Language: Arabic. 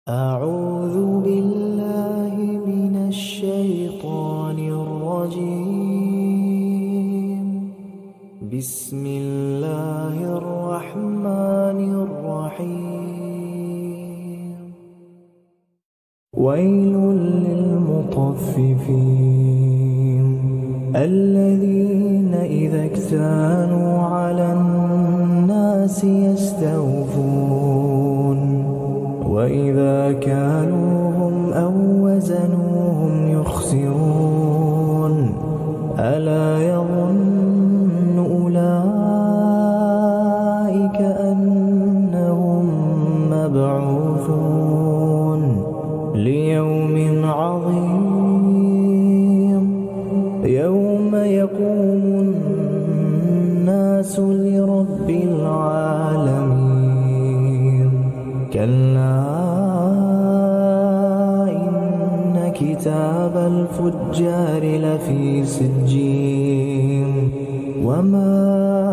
أعوذ بالله من الشيطان الرجيم. بسم الله الرحمن الرحيم. ويل للمطففين الذين إذا اكتالوا على الناس يستوفون وإذا كالوهم أو وزنوهم يخسرون ألا يظن أولئك أنهم مبعوثون ليوم عظيم يوم يقوم الناس لرب العالمين. كلا إن كتاب الفجار لفي سجين وما